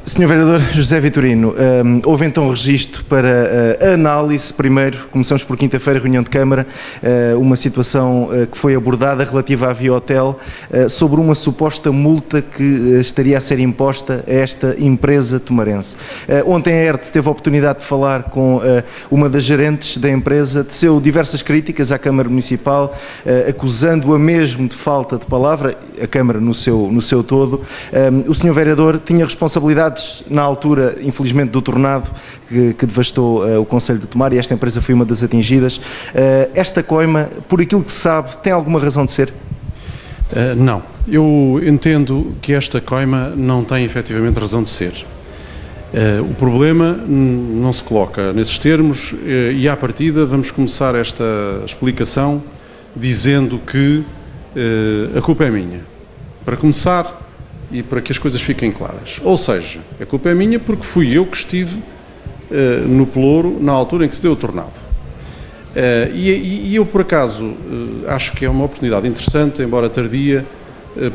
Sr. Vereador José Vitorino, houve então registro para a análise. Primeiro, começamos por quinta-feira, reunião de Câmara, uma situação que foi abordada relativa à Viotel, sobre uma suposta multa que estaria a ser imposta a esta empresa tomarense. Ontem a ERT teve a oportunidade de falar com uma das gerentes da empresa, teceu diversas críticas à Câmara Municipal, acusando-a mesmo de falta de palavra, a Câmara no seu todo. O Sr. Vereador tinha responsabilidade na altura, infelizmente, do tornado que devastou o concelho de Tomar, e esta empresa foi uma das atingidas. Esta coima, por aquilo que se sabe, tem alguma razão de ser? Não. Eu entendo que esta coima não tem efetivamente razão de ser. O problema não se coloca nesses termos e, à partida, vamos começar esta explicação dizendo que a culpa é minha. Para começar, e para que as coisas fiquem claras. Ou seja, a culpa é minha porque fui eu que estive no pelouro na altura em que se deu o tornado. E eu, por acaso, acho que é uma oportunidade interessante, embora tardia,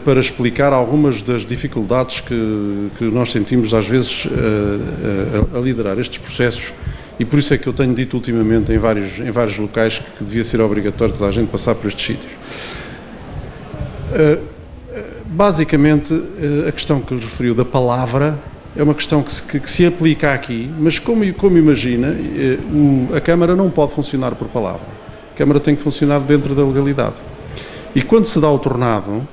para explicar algumas das dificuldades que nós sentimos, às vezes, a liderar estes processos, e por isso é que eu tenho dito ultimamente em vários locais que devia ser obrigatório toda a gente passar por estes sítios. Basicamente, a questão que referiu da palavra é uma questão que se aplica aqui, mas como imagina, a Câmara não pode funcionar por palavra. A Câmara tem que funcionar dentro da legalidade. E quando se dá o tornado,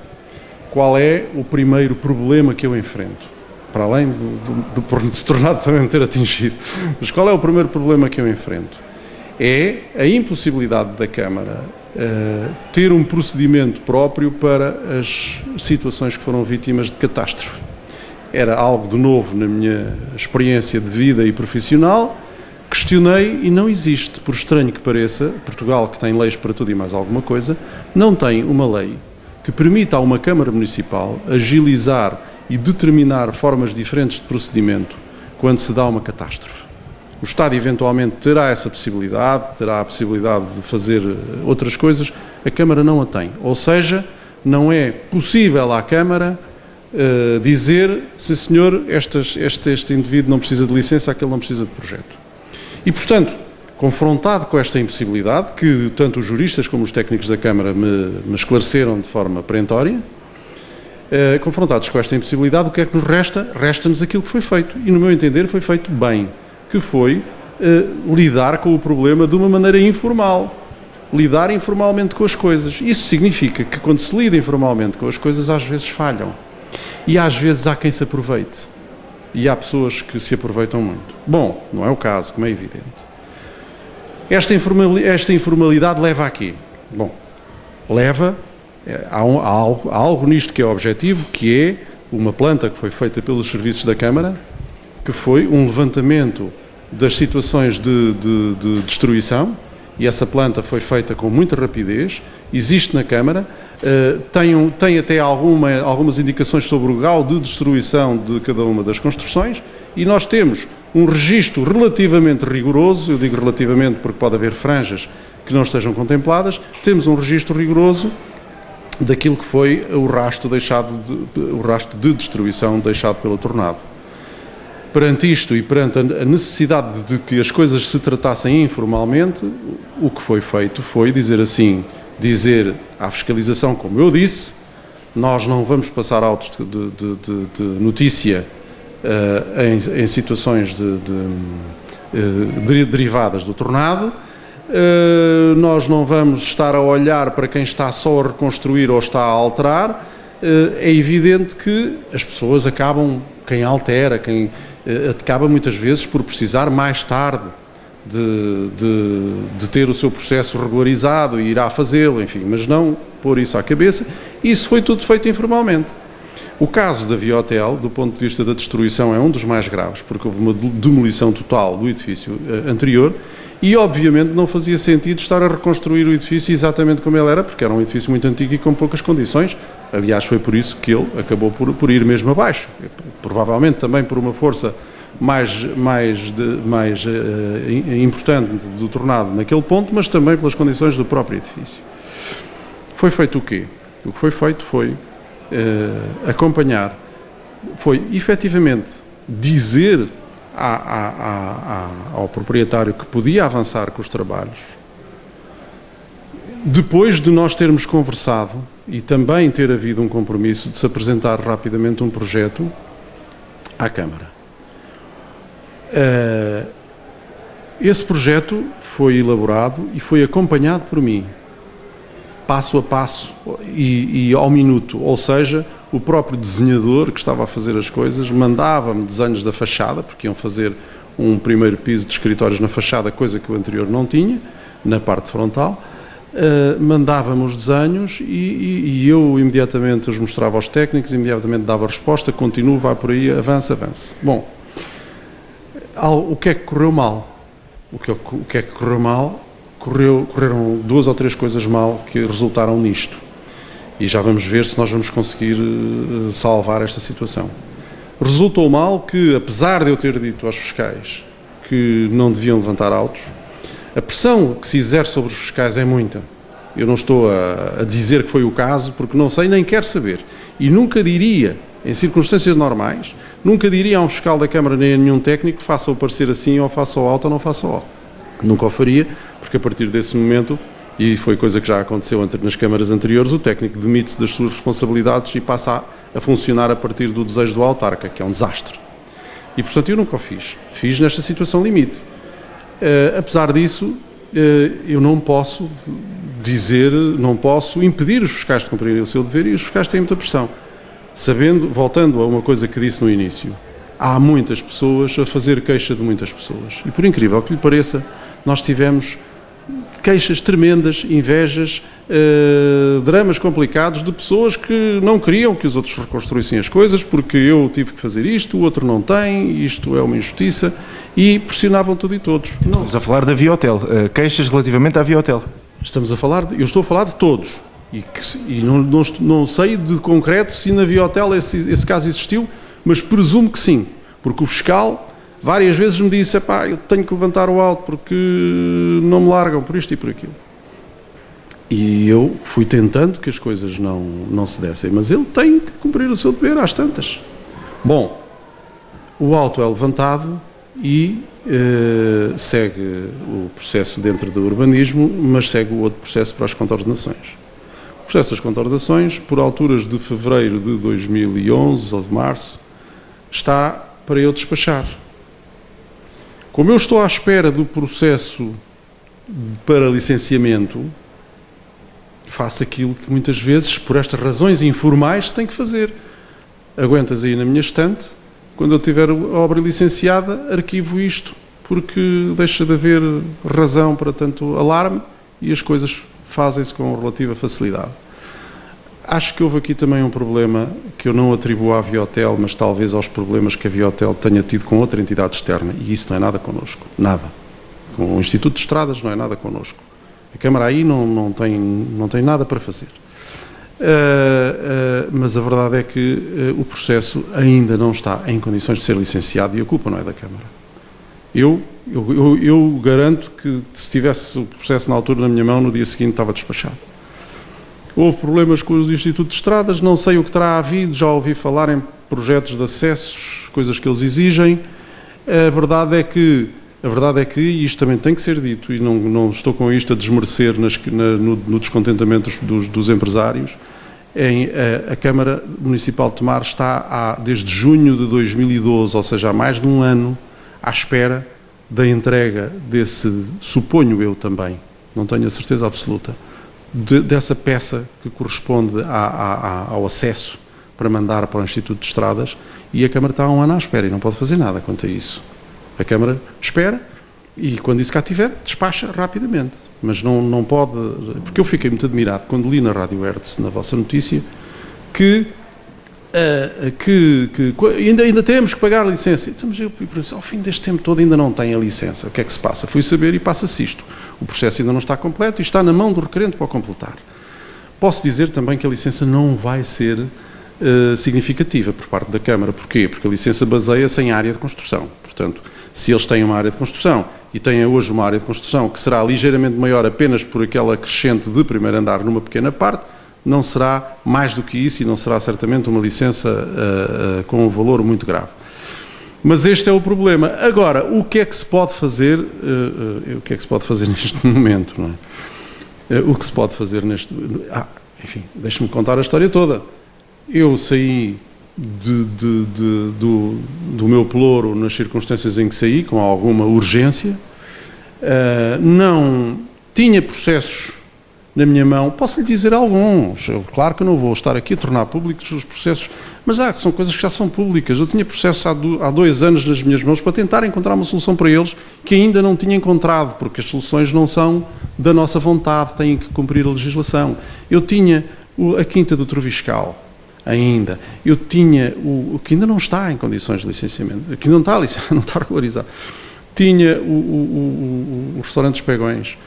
qual é o primeiro problema que eu enfrento? Para além do tornado também me ter atingido. Mas qual é o primeiro problema que eu enfrento? É a impossibilidade da Câmara ter um procedimento próprio para as situações que foram vítimas de catástrofe. Era algo de novo na minha experiência de vida e profissional, questionei e não existe, por estranho que pareça, Portugal, que tem leis para tudo e mais alguma coisa, não tem uma lei que permita a uma Câmara Municipal agilizar e determinar formas diferentes de procedimento quando se dá uma catástrofe. O Estado eventualmente terá essa possibilidade, terá a possibilidade de fazer outras coisas, a Câmara não a tem. Ou seja, não é possível à Câmara dizer, sim senhor, este indivíduo não precisa de licença, aquele não precisa de projeto. E, portanto, confrontado com esta impossibilidade, que tanto os juristas como os técnicos da Câmara me esclareceram de forma perentória, confrontados com esta impossibilidade, o que é que nos resta? Resta-nos aquilo que foi feito. E, no meu entender, foi feito bem, que foi lidar com o problema de uma maneira informal. Lidar informalmente com as coisas. Isso significa que quando se lida informalmente com as coisas, às vezes falham. E às vezes há quem se aproveite. E há pessoas que se aproveitam muito. Bom, não é o caso, como é evidente. Esta informalidade leva a quê? Bom, leva a algo nisto que é objetivo, que é uma planta que foi feita pelos serviços da Câmara, que foi um levantamento das situações de destruição, e essa planta foi feita com muita rapidez, existe na Câmara, tem até algumas indicações sobre o grau de destruição de cada uma das construções, e nós temos um registro relativamente rigoroso, eu digo relativamente porque pode haver franjas que não estejam contempladas, temos um registro rigoroso daquilo que foi o rastro de destruição deixado pelo tornado. Perante isto e perante a necessidade de que as coisas se tratassem informalmente, o que foi feito foi dizer à fiscalização, como eu disse, nós não vamos passar autos de notícia em situações derivadas do tornado, nós não vamos estar a olhar para quem está só a reconstruir ou está a alterar. É evidente que as pessoas acabam, quem altera, acaba muitas vezes por precisar mais tarde de ter o seu processo regularizado e irá fazê-lo, enfim, mas não pôr isso à cabeça. Isso foi tudo feito informalmente. O caso da Viotel, do ponto de vista da destruição, é um dos mais graves, porque houve uma demolição total do edifício anterior e, obviamente, não fazia sentido estar a reconstruir o edifício exatamente como ele era, porque era um edifício muito antigo e com poucas condições. Aliás, foi por isso que ele acabou por ir mesmo abaixo. Provavelmente também por uma força mais importante do tornado naquele ponto, mas também pelas condições do próprio edifício. Foi feito o quê? O que foi feito foi acompanhar, foi efetivamente dizer ao proprietário que podia avançar com os trabalhos, depois de nós termos conversado e também ter havido um compromisso de se apresentar rapidamente um projeto à Câmara. Esse projeto foi elaborado e foi acompanhado por mim, passo a passo e ao minuto, ou seja, o próprio desenhador que estava a fazer as coisas mandava-me desenhos da fachada, porque iam fazer um primeiro piso de escritórios na fachada, coisa que o anterior não tinha, na parte frontal, mandava-me os desenhos e eu imediatamente os mostrava aos técnicos, imediatamente dava a resposta, continuo, vai por aí, avance. Bom, o que é que correu mal? O que é que correu mal? Correram 2 ou 3 coisas mal que resultaram nisto. E já vamos ver se nós vamos conseguir salvar esta situação. Resultou mal que, apesar de eu ter dito aos fiscais que não deviam levantar autos, a pressão que se exerce sobre os fiscais é muita. Eu não estou a dizer que foi o caso, porque não sei nem quero saber. E nunca diria, em circunstâncias normais, nunca diria a um fiscal da Câmara nem a nenhum técnico que faça o parecer assim, ou faça o auto ou não faça o auto. Nunca o faria, porque a partir desse momento, e foi coisa que já aconteceu nas câmaras anteriores, o técnico demite-se das suas responsabilidades e passa a funcionar a partir do desejo do autarca, que é um desastre. E, portanto, eu nunca o fiz. Fiz nesta situação limite. Apesar disso, eu não posso não posso impedir os fiscais de cumprirem o seu dever, e os fiscais têm muita pressão. Voltando a uma coisa que disse no início, há muitas pessoas a fazer queixa de muitas pessoas. E, por incrível que lhe pareça, nós tivemos queixas tremendas, invejas, dramas complicados de pessoas que não queriam que os outros reconstruíssem as coisas porque eu tive que fazer isto, o outro não tem, isto é uma injustiça, e pressionavam tudo e todos. Estamos a falar da Viotel, queixas relativamente à Viotel. Eu estou a falar de todos, e não sei de concreto se na Viotel esse caso existiu, mas presumo que sim, porque o fiscal várias vezes me disse, eu tenho que levantar o auto porque não me largam por isto e por aquilo. E eu fui tentando que as coisas não se dessem, mas ele tem que cumprir o seu dever às tantas. Bom, o auto é levantado e segue o processo dentro do urbanismo, mas segue o outro processo para as contornações. O processo das contornações, por alturas de fevereiro de 2011 ou de março, está para eu despachar. Como eu estou à espera do processo para licenciamento, faço aquilo que muitas vezes, por estas razões informais, tem que fazer. Aguentas aí na minha estante, quando eu tiver a obra licenciada, arquivo isto, porque deixa de haver razão para tanto alarme e as coisas fazem-se com relativa facilidade. Acho que houve aqui também um problema que eu não atribuo à Viotel, mas talvez aos problemas que a Viotel tenha tido com outra entidade externa, e isso não é nada connosco, nada. Com o Instituto de Estradas não é nada connosco. A Câmara aí não tem nada para fazer. Mas a verdade é que o processo ainda não está em condições de ser licenciado e a culpa não é da Câmara. Eu garanto que se tivesse o processo na altura na minha mão, no dia seguinte estava despachado. Houve problemas com os Institutos de Estradas, não sei o que terá havido, já ouvi falar em projetos de acessos, coisas que eles exigem. A verdade é que, e isto também tem que ser dito, e não estou com isto a desmerecer no descontentamento dos empresários, a Câmara Municipal de Tomar está desde junho de 2012, ou seja, há mais de um ano, à espera da entrega desse, suponho eu também, não tenho a certeza absoluta, dessa peça que corresponde ao acesso para mandar para o Instituto de Estradas, e a Câmara está há um ano à espera e não pode fazer nada quanto a isso. A Câmara espera e, quando isso cá tiver, despacha rapidamente. Mas não pode... Porque eu fiquei muito admirado quando li na Rádio Hertz, na vossa notícia, que ainda temos que pagar a licença. Então, mas eu pensei, ao fim deste tempo todo ainda não tem a licença. O que é que se passa? Fui saber e passa-se isto. O processo ainda não está completo e está na mão do requerente para o completar. Posso dizer também que a licença não vai ser significativa por parte da Câmara. Porquê? Porque a licença baseia-se em área de construção. Portanto, se eles têm uma área de construção e têm hoje uma área de construção que será ligeiramente maior apenas por aquela crescente de primeiro andar numa pequena parte, não será mais do que isso e não será certamente uma licença com um valor muito grave. Mas este é o problema. Agora, o que é que se pode fazer? O que é que se pode fazer neste momento? Não é? O que se pode fazer neste... enfim, deixe-me contar a história toda. Eu saí do meu pelouro nas circunstâncias em que saí, com alguma urgência. Não tinha processos na minha mão. Posso lhe dizer alguns. Claro que eu não vou estar aqui a tornar públicos os processos, mas são coisas que já são públicas. Eu tinha processos há 2 anos nas minhas mãos para tentar encontrar uma solução para eles que ainda não tinha encontrado, porque as soluções não são da nossa vontade, têm que cumprir a legislação. Eu tinha a Quinta do Troviscal ainda. Eu tinha o que ainda não está em condições de licenciamento, que não está regularizado. Tinha o restaurante dos Pegões.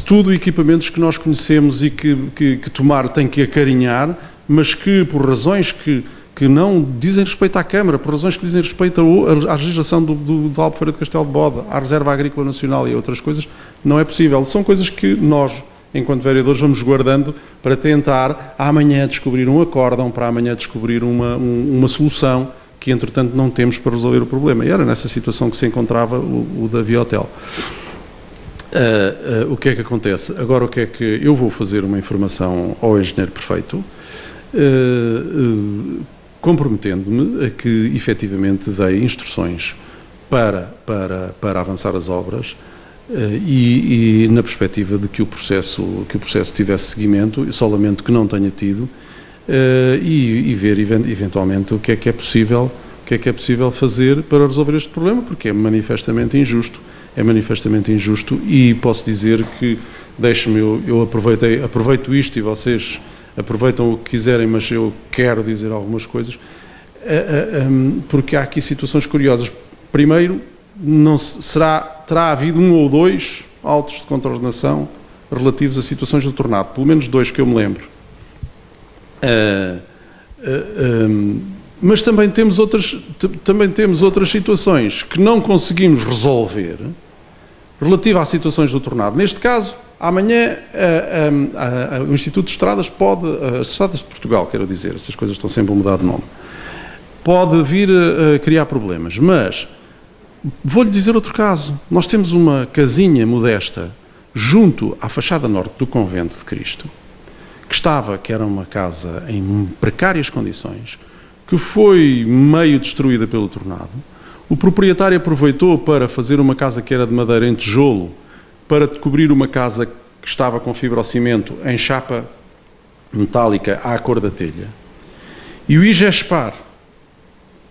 Tudo equipamentos que nós conhecemos e que Tomar tem que acarinhar, mas que por razões que não dizem respeito à Câmara, por razões que dizem respeito à legislação da Albufeira de Castelo de Bode, à Reserva Agrícola Nacional e a outras coisas, não é possível. São coisas que nós, enquanto vereadores, vamos guardando para tentar amanhã descobrir um acórdão, para amanhã descobrir uma solução que, entretanto, não temos para resolver o problema. E era nessa situação que se encontrava o da Viotel. O que é que acontece? Agora, o que é que eu vou fazer uma informação ao engenheiro prefeito, comprometendo-me a que, efetivamente, dei instruções para avançar as obras e na perspectiva de que o processo tivesse seguimento. Só lamento que não tenha tido, e ver eventualmente o que é possível fazer para resolver este problema, porque é manifestamente injusto. E posso dizer que, eu aproveito isto e vocês aproveitam o que quiserem, mas eu quero dizer algumas coisas, porque há aqui situações curiosas. Primeiro, terá havido 1 ou 2 autos de contraordenação relativos a situações do tornado, pelo menos 2 que eu me lembro. Mas também temos outras situações que não conseguimos resolver relativa às situações do tornado. Neste caso, amanhã o Instituto de Estradas as Estradas de Portugal, quero dizer, estas coisas estão sempre a mudar de nome, pode vir a criar problemas, mas vou-lhe dizer outro caso. Nós temos uma casinha modesta junto à fachada norte do Convento de Cristo, que era uma casa em precárias condições, que foi meio destruída pelo tornado. O proprietário aproveitou para fazer uma casa que era de madeira em tijolo, para cobrir uma casa que estava com fibrocimento em chapa metálica à cor da telha. E o IGESPAR,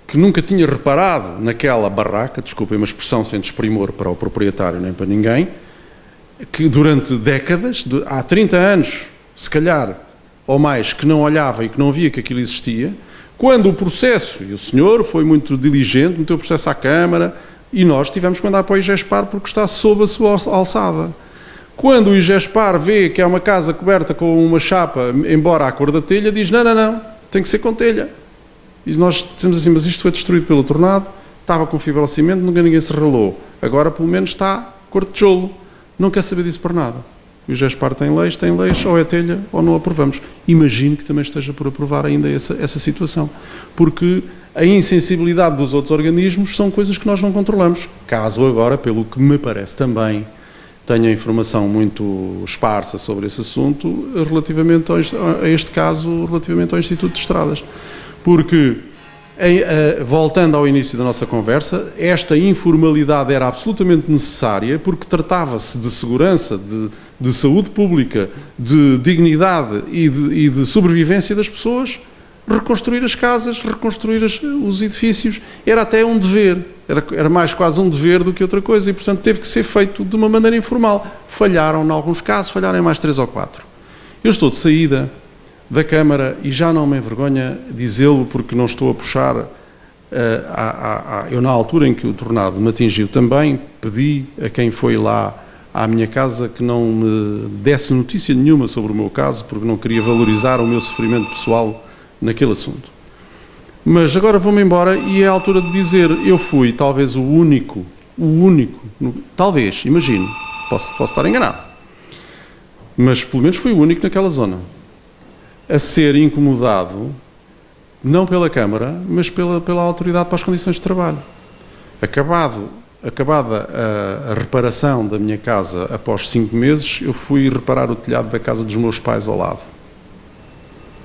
que nunca tinha reparado naquela barraca, desculpem uma expressão sem desprimor para o proprietário nem para ninguém, que durante décadas, há 30 anos, se calhar, ou mais, que não olhava e que não via que aquilo existia. Quando o processo, e o senhor foi muito diligente, meteu o processo à Câmara, e nós tivemos que mandar para o IGESPAR porque está sob a sua alçada. Quando o IGESPAR vê que é uma casa coberta com uma chapa, embora à cor da telha, diz, não, tem que ser com telha. E nós dizemos assim, mas isto foi destruído pelo tornado, estava com fibrocimento, nunca ninguém se ralou. Agora, pelo menos, está cor de tijolo. Não quer saber disso por nada. O IGESPAR tem leis, ou é telha, ou não aprovamos. Imagino que também esteja por aprovar ainda essa situação. Porque a insensibilidade dos outros organismos são coisas que nós não controlamos. Caso agora, pelo que me parece também, tenha informação muito esparsa sobre esse assunto, relativamente a este caso, relativamente ao Instituto de Estradas. Porque, voltando ao início da nossa conversa, esta informalidade era absolutamente necessária, porque tratava-se de segurança, de saúde pública, de dignidade e de sobrevivência das pessoas. Reconstruir as casas, reconstruir os edifícios, era até um dever, era mais quase um dever do que outra coisa, e portanto teve que ser feito de uma maneira informal. Falharam em alguns casos, falharam em mais 3 ou 4. Eu estou de saída da Câmara e já não me envergonha dizê-lo, porque não estou a puxar. Eu, na altura em que o tornado me atingiu também, pedi a quem foi lá à minha casa que não me desse notícia nenhuma sobre o meu caso, porque não queria valorizar o meu sofrimento pessoal naquele assunto. Mas agora vou-me embora e é a altura de dizer, eu fui talvez o único, talvez, imagino, posso estar enganado, mas pelo menos fui o único naquela zona a ser incomodado, não pela Câmara, mas pela Autoridade para as Condições de Trabalho. Acabada a reparação da minha casa após 5 meses, eu fui reparar o telhado da casa dos meus pais ao lado.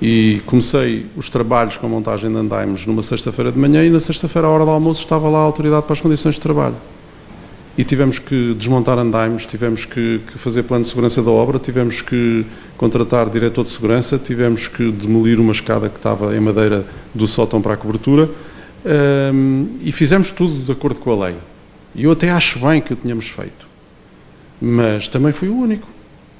E comecei os trabalhos com a montagem de andaimes numa sexta-feira de manhã e na sexta-feira, à hora do almoço, estava lá a autoridade para as condições de trabalho. E tivemos que desmontar andaimes, tivemos que fazer plano de segurança da obra, tivemos que contratar diretor de segurança, tivemos que demolir uma escada que estava em madeira do sótão para a cobertura, e fizemos tudo de acordo com a lei. E eu até acho bem que o tínhamos feito. Mas também fui o único.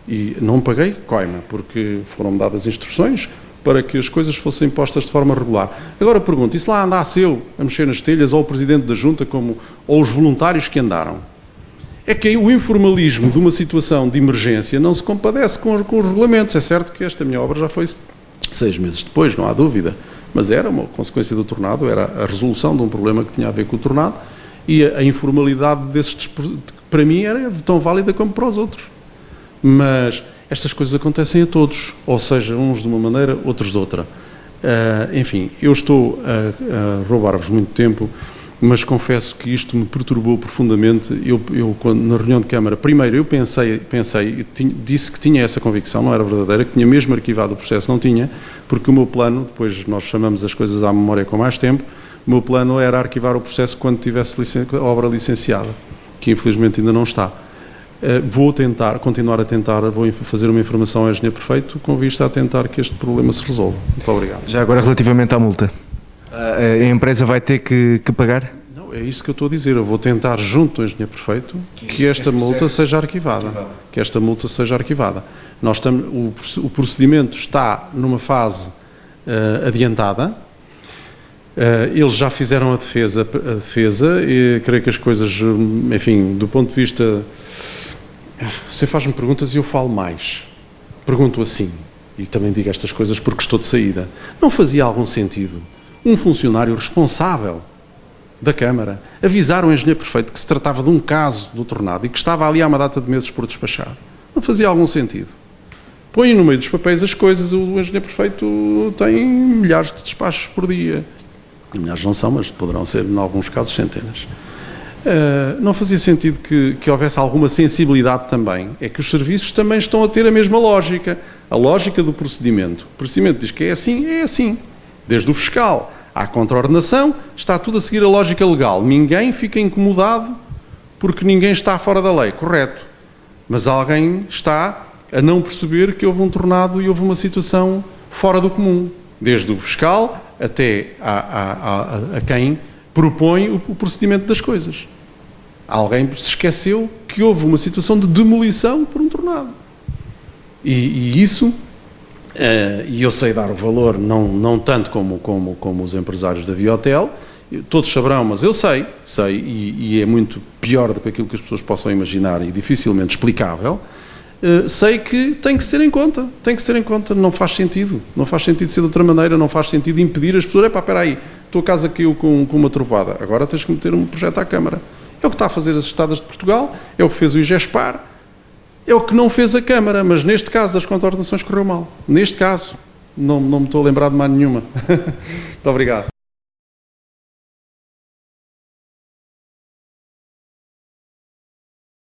E não paguei coima, porque foram-me dadas instruções para que as coisas fossem postas de forma regular. Agora pergunto, e se lá andasse eu a mexer nas telhas, ou o Presidente da Junta, ou os voluntários que andaram? É que o informalismo de uma situação de emergência não se compadece com os regulamentos. É certo que esta minha obra já foi 6 meses depois, não há dúvida, mas era uma consequência do tornado, era a resolução de um problema que tinha a ver com o tornado, e a informalidade desses, para mim, era tão válida como para os outros. Mas estas coisas acontecem a todos, ou seja, uns de uma maneira, outros de outra. Enfim, eu estou a roubar-vos muito tempo, mas confesso que isto me perturbou profundamente. Eu quando, na reunião de Câmara, primeiro eu pensei disse que tinha essa convicção, não era verdadeira, que tinha mesmo arquivado o processo, não tinha, porque o meu plano, depois nós chamamos as coisas à memória com mais tempo, o meu plano era arquivar o processo quando tivesse a obra licenciada, que infelizmente ainda não está. Vou continuar a tentar, vou fazer uma informação ao engenheiro prefeito com vista a tentar que este problema se resolva. Muito obrigado. Já agora, relativamente à multa, a empresa vai ter que pagar? Não, é isso que eu estou a dizer. Eu vou tentar, junto ao engenheiro prefeito, que esta multa seja arquivada. Que esta multa seja arquivada. O procedimento está numa fase adiantada. Eles já fizeram a defesa e creio que as coisas, enfim, do ponto de vista... Você faz-me perguntas e eu falo mais. Pergunto assim, e também digo estas coisas porque estou de saída. Não fazia algum sentido um funcionário responsável da Câmara avisar o engenheiro prefeito que se tratava de um caso do tornado e que estava ali há uma data de meses por despachar? Não fazia algum sentido. Põe no meio dos papéis as coisas, o engenheiro prefeito tem milhares de despachos por dia. Milhares não são, mas poderão ser, em alguns casos, centenas. Não fazia sentido que houvesse alguma sensibilidade também. É que os serviços também estão a ter a mesma lógica. A lógica do procedimento. O procedimento diz que é assim, é assim. Desde o fiscal à contraordenação, está tudo a seguir a lógica legal. Ninguém fica incomodado porque ninguém está fora da lei, correto. Mas alguém está a não perceber que houve um tornado e houve uma situação fora do comum. Desde o fiscal até a quem propõe o procedimento das coisas. Alguém se esqueceu que houve uma situação de demolição por um tornado. E isso, e eu sei dar o valor, não tanto como os empresários da Viotel, todos saberão, mas eu sei, e é muito pior do que aquilo que as pessoas possam imaginar e dificilmente explicável. Sei que tem que se ter em conta, não faz sentido ser de outra maneira, não faz sentido impedir as pessoas, espera aí, a tua casa caiu com uma trovada, agora tens que meter um projeto à Câmara. É o que está a fazer as Estradas de Portugal, é o que fez o IGESPAR, é o que não fez a Câmara, mas neste caso das contraordenações correu mal. Neste caso, não me estou a lembrar de mais nenhuma. Muito obrigado.